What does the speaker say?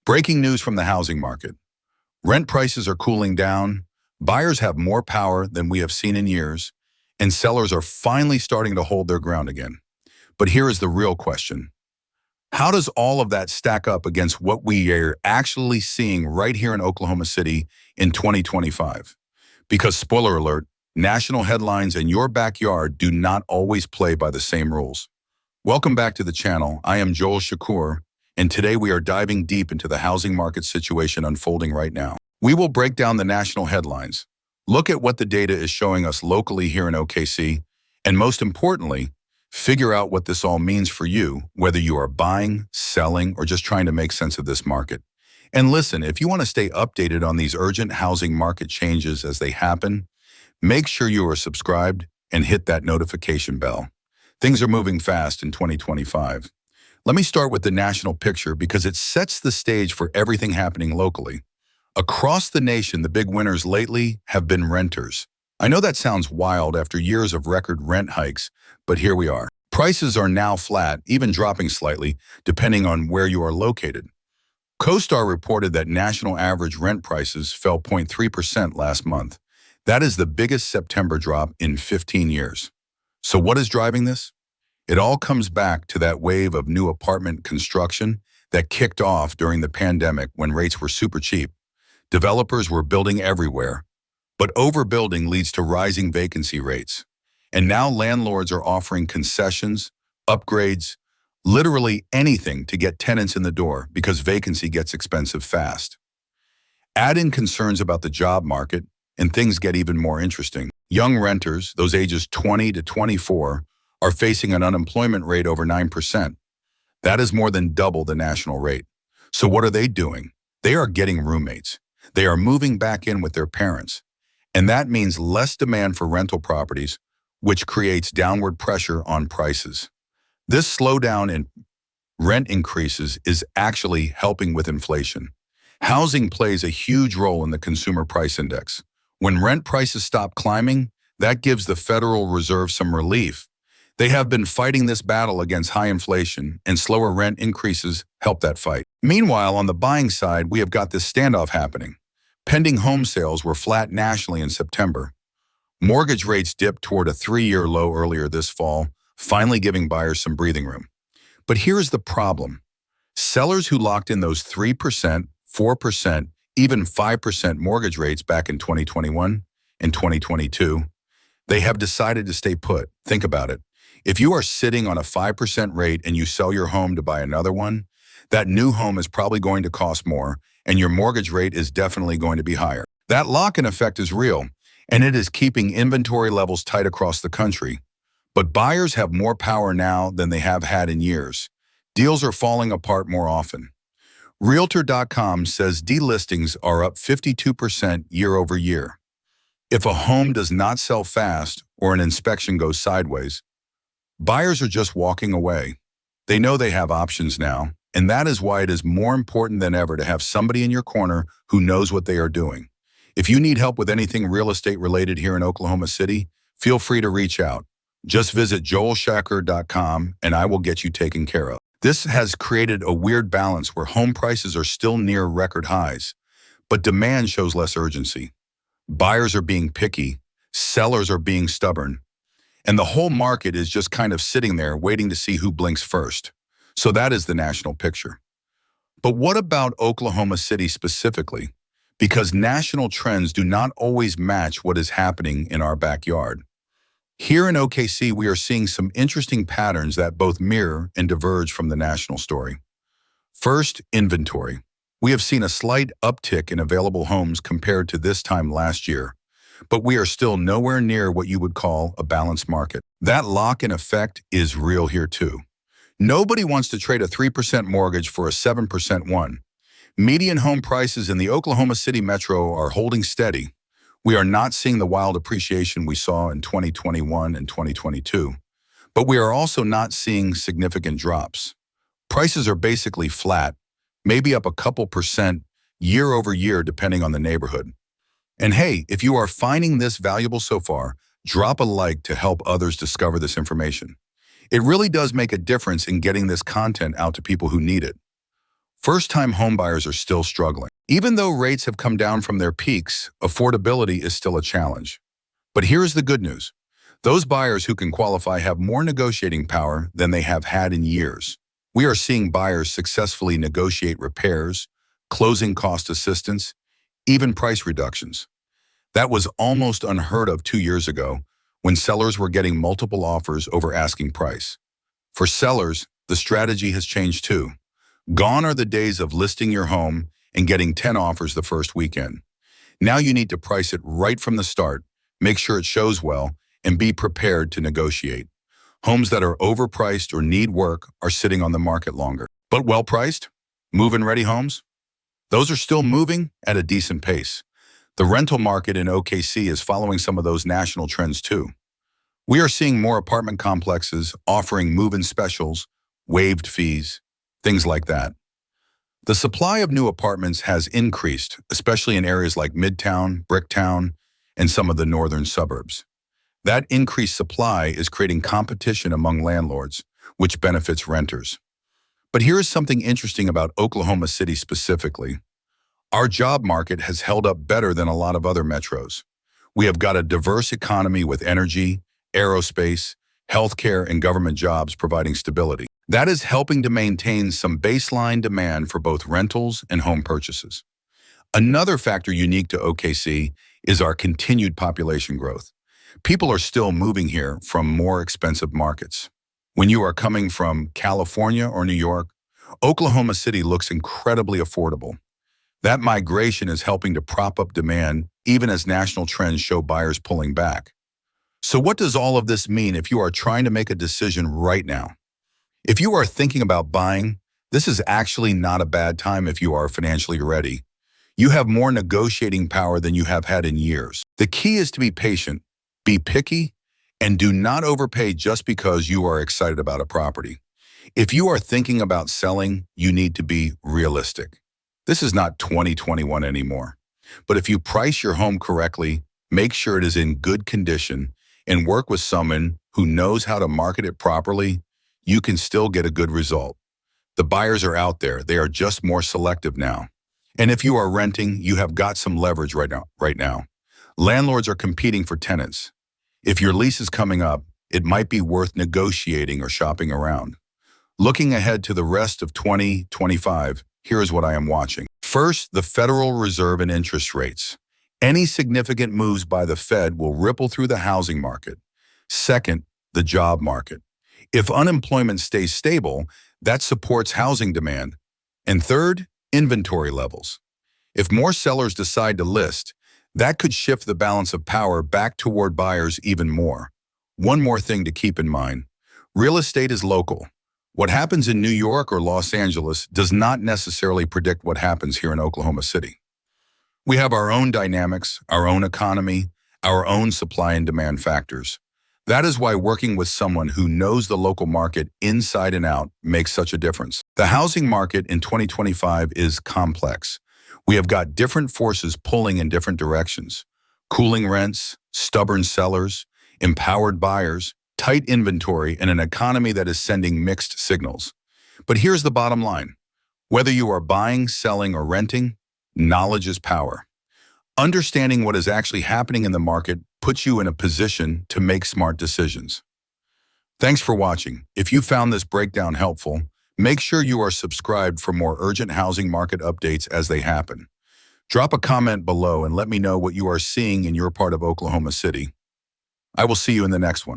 Breaking news from the housing market. Rent prices are cooling down, buyers have more power than we have seen in years, and sellers are finally starting to hold their ground again. But here is the real question. How does all of that stack up against what we are actually seeing right here in Oklahoma City in 2025? Because spoiler alert, national headlines and your backyard do not always play by the same rules. Welcome back to the channel. I am Joel Shakur, and today we are diving deep into the housing market situation unfolding right now. We will break down the national headlines, look at what the data is showing us locally here in OKC, and most importantly, figure out what this all means for you, whether you are buying, selling, or just trying to make sense of this market. And listen, if you want to stay updated on these urgent housing market changes as they happen, make sure you are subscribed and hit that notification bell. Things are moving fast in 2025. Let me start with the national picture because it sets the stage for everything happening locally. Across the nation, the big winners lately have been renters. I know that sounds wild after years of record rent hikes, but here we are. Prices are now flat, even dropping slightly, depending on where you are located. CoStar reported that national average rent prices fell 0.3% last month. That is the biggest September drop in 15 years. So what is driving this? It all comes back to that wave of new apartment construction that kicked off during the pandemic when rates were super cheap. Developers were building everywhere, but overbuilding leads to rising vacancy rates. And now landlords are offering concessions, upgrades, literally anything to get tenants in the door because vacancy gets expensive fast. Add in concerns about the job market, and things get even more interesting. Young renters, those ages 20 to 24, are facing an unemployment rate over 9%. That is more than double the national rate. So what are they doing? They are getting roommates. They are moving back in with their parents. And that means less demand for rental properties, which creates downward pressure on prices. This slowdown in rent increases is actually helping with inflation. Housing plays a huge role in the consumer price index. When rent prices stop climbing, that gives the Federal Reserve some relief. They have been fighting this battle against high inflation, and slower rent increases help that fight. Meanwhile, on the buying side, we have got this standoff happening. Pending home sales were flat nationally in September. Mortgage rates dipped toward a 3-year low earlier this fall, finally giving buyers some breathing room. But here's the problem. Sellers who locked in those 3%, 4%, even 5% mortgage rates back in 2021 and 2022, they have decided to stay put. Think about it. If you are sitting on a 5% rate and you sell your home to buy another one, that new home is probably going to cost more, and your mortgage rate is definitely going to be higher. That lock-in effect is real, and it is keeping inventory levels tight across the country. But buyers have more power now than they have had in years. Deals are falling apart more often. Realtor.com says delistings are up 52% year over year. If a home does not sell fast or an inspection goes sideways, buyers are just walking away. They know they have options now, and that is why it is more important than ever to have somebody in your corner who knows what they are doing. If you need help with anything real estate related here in Oklahoma City, feel free to reach out. Just visit joelshakur.com and I will get you taken care of. This has created a weird balance where home prices are still near record highs, but demand shows less urgency. Buyers are being picky, sellers are being stubborn, and the whole market is just kind of sitting there waiting to see who blinks first. So that is the national picture. But what about Oklahoma City specifically? Because national trends do not always match what is happening in our backyard. Here in OKC, we are seeing some interesting patterns that both mirror and diverge from the national story. First, inventory. We have seen a slight uptick in available homes compared to this time last year, but we are still nowhere near what you would call a balanced market. That lock-in effect is real here too. Nobody wants to trade a 3% mortgage for a 7% one. Median home prices in the Oklahoma City metro are holding steady. We are not seeing the wild appreciation we saw in 2021 and 2022, but we are also not seeing significant drops. Prices are basically flat, maybe up a couple percent year over year depending on the neighborhood. And hey, if you are finding this valuable so far, drop a like to help others discover this information. It really does make a difference in getting this content out to people who need it. First-time homebuyers are still struggling. Even though rates have come down from their peaks, affordability is still a challenge. But here's the good news. Those buyers who can qualify have more negotiating power than they have had in years. We are seeing buyers successfully negotiate repairs, closing cost assistance, even price reductions. That was almost unheard of 2 years ago when sellers were getting multiple offers over asking price. For sellers, the strategy has changed too. Gone are the days of listing your home and getting 10 offers the first weekend. Now you need to price it right from the start, make sure it shows well, and be prepared to negotiate. Homes that are overpriced or need work are sitting on the market longer. But well-priced, move-in ready homes? Those are still moving at a decent pace. The rental market in OKC is following some of those national trends too. We are seeing more apartment complexes offering move-in specials, waived fees, things like that. The supply of new apartments has increased, especially in areas like Midtown, Bricktown, and some of the northern suburbs. That increased supply is creating competition among landlords, which benefits renters. But here is something interesting about Oklahoma City specifically. Our job market has held up better than a lot of other metros. We have got a diverse economy with energy, aerospace, healthcare, and government jobs providing stability. That is helping to maintain some baseline demand for both rentals and home purchases. Another factor unique to OKC is our continued population growth. People are still moving here from more expensive markets. When you are coming from California or New York, Oklahoma City looks incredibly affordable. That migration is helping to prop up demand even as national trends show buyers pulling back. So what does all of this mean if you are trying to make a decision right now? If you are thinking about buying, this is actually not a bad time if you are financially ready. You have more negotiating power than you have had in years. The key is to be patient, be picky, and do not overpay just because you are excited about a property. If you are thinking about selling, you need to be realistic. This is not 2021 anymore. But if you price your home correctly, make sure it is in good condition, and work with someone who knows how to market it properly, you can still get a good result. The buyers are out there. They are just more selective now. And if you are renting, you have got some leverage right now. Landlords are competing for tenants. If your lease is coming up, it might be worth negotiating or shopping around. Looking ahead to the rest of 2025, here is what I am watching. First, the Federal Reserve and interest rates. Any significant moves by the Fed will ripple through the housing market. Second, the job market. If unemployment stays stable, that supports housing demand. And third, inventory levels. If more sellers decide to list, that could shift the balance of power back toward buyers even more. One more thing to keep in mind. Real estate is local. What happens in New York or Los Angeles does not necessarily predict what happens here in Oklahoma City. We have our own dynamics, our own economy, our own supply and demand factors. That is why working with someone who knows the local market inside and out makes such a difference. The housing market in 2025 is complex. We have got different forces pulling in different directions. Cooling rents, stubborn sellers, empowered buyers, tight inventory, and an economy that is sending mixed signals. But here's the bottom line. Whether you are buying, selling, or renting, knowledge is power. Understanding what is actually happening in the market puts you in a position to make smart decisions. Thanks for watching. If you found this breakdown helpful, make sure you are subscribed for more urgent housing market updates as they happen. Drop a comment below and let me know what you are seeing in your part of Oklahoma City. I will see you in the next one.